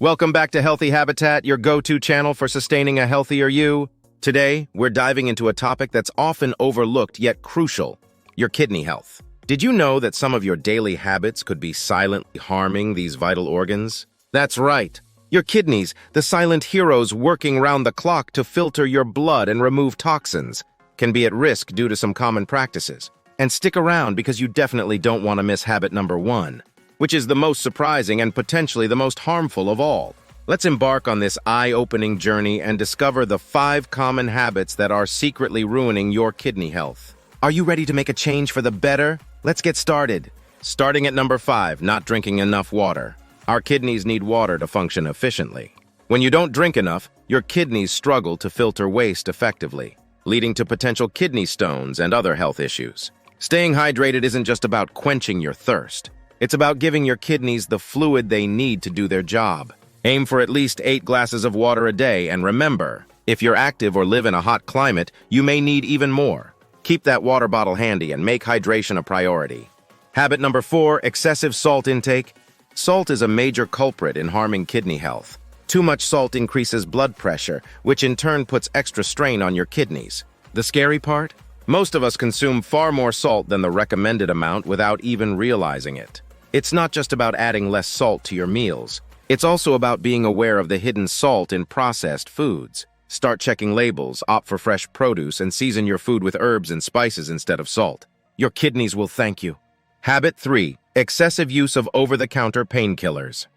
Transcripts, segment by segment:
Welcome back to Healthy Habitat, your go-to channel for sustaining a healthier you. Today, we're diving into a topic that's often overlooked yet crucial, your kidney health. Did you know that some of your daily habits could be silently harming these vital organs? That's right. Your kidneys, the silent heroes working round the clock to filter your blood and remove toxins, can be at risk due to some common practices. And stick around because you definitely don't want to miss habit number 1, which is the most surprising and potentially the most harmful of all. Let's embark on this eye-opening journey and discover the 5 common habits that are secretly ruining your kidney health. Are you ready to make a change for the better? Let's get started. Starting at number 5, not drinking enough water. Our kidneys need water to function efficiently. When you don't drink enough, your kidneys struggle to filter waste effectively, leading to potential kidney stones and other health issues. Staying hydrated isn't just about quenching your thirst. It's about giving your kidneys the fluid they need to do their job. Aim for at least 8 glasses of water a day, and remember, if you're active or live in a hot climate, you may need even more. Keep that water bottle handy and make hydration a priority. Habit number 4, excessive salt intake. Salt is a major culprit in harming kidney health. Too much salt increases blood pressure, which in turn puts extra strain on your kidneys. The scary part? Most of us consume far more salt than the recommended amount without even realizing it. It's not just about adding less salt to your meals. It's also about being aware of the hidden salt in processed foods. Start checking labels, opt for fresh produce, and season your food with herbs and spices instead of salt. Your kidneys will thank you. Habit 3, excessive use of over-the-counter painkillers.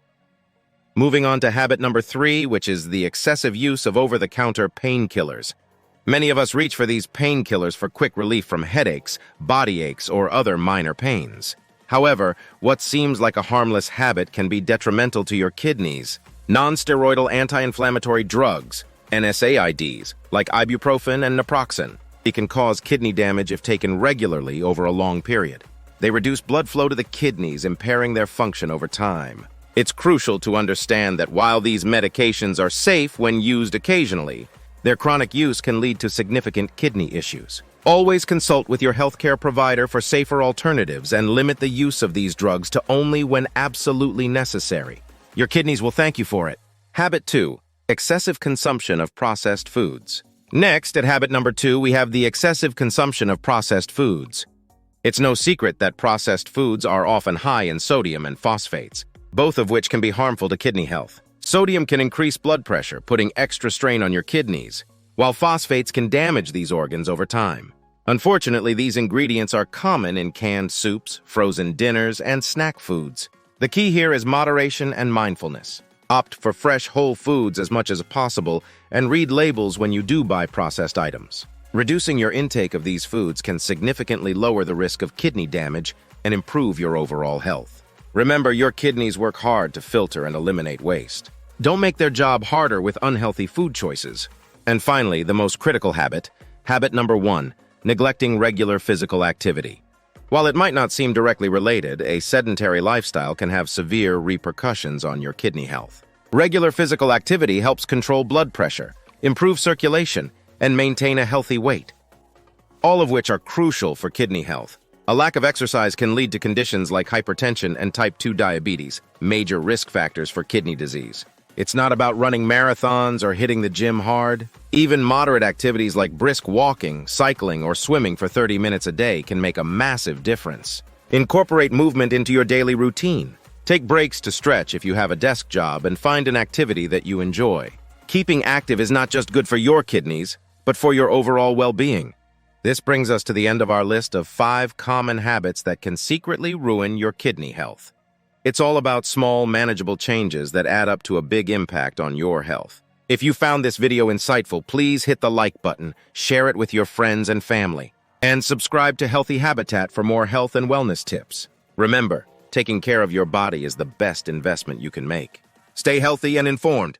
Moving on to habit number 3, which is the excessive use of over-the-counter painkillers. Many of us reach for these painkillers for quick relief from headaches, body aches, or other minor pains. However, what seems like a harmless habit can be detrimental to your kidneys. Non-steroidal anti-inflammatory drugs, NSAIDs, like ibuprofen and naproxen, can cause kidney damage if taken regularly over a long period. They reduce blood flow to the kidneys, impairing their function over time. It's crucial to understand that while these medications are safe when used occasionally, their chronic use can lead to significant kidney issues. Always consult with your healthcare provider for safer alternatives and limit the use of these drugs to only when absolutely necessary. Your kidneys will thank you for it. Habit 2, excessive consumption of processed foods. Next, at habit number 2, we have the excessive consumption of processed foods. It's no secret that processed foods are often high in sodium and phosphates, both of which can be harmful to kidney health. Sodium can increase blood pressure, putting extra strain on your kidneys, while phosphates can damage these organs over time. Unfortunately, these ingredients are common in canned soups, frozen dinners, and snack foods. The key here is moderation and mindfulness. Opt for fresh, whole foods as much as possible, and read labels when you do buy processed items. Reducing your intake of these foods can significantly lower the risk of kidney damage and improve your overall health. Remember, your kidneys work hard to filter and eliminate waste. Don't make their job harder with unhealthy food choices. And finally, the most critical habit, habit number 1, neglecting regular physical activity. While it might not seem directly related, a sedentary lifestyle can have severe repercussions on your kidney health. Regular physical activity helps control blood pressure, improve circulation, and maintain a healthy weight, all of which are crucial for kidney health. A lack of exercise can lead to conditions like hypertension and type 2 diabetes, major risk factors for kidney disease. It's not about running marathons or hitting the gym hard. Even moderate activities like brisk walking, cycling, or swimming for 30 minutes a day can make a massive difference. Incorporate movement into your daily routine. Take breaks to stretch if you have a desk job and find an activity that you enjoy. Keeping active is not just good for your kidneys, but for your overall well-being. This brings us to the end of our list of 5 common habits that can secretly ruin your kidney health. It's all about small, manageable changes that add up to a big impact on your health. If you found this video insightful, please hit the like button, share it with your friends and family, and subscribe to Healthy Habitat for more health and wellness tips. Remember, taking care of your body is the best investment you can make. Stay healthy and informed.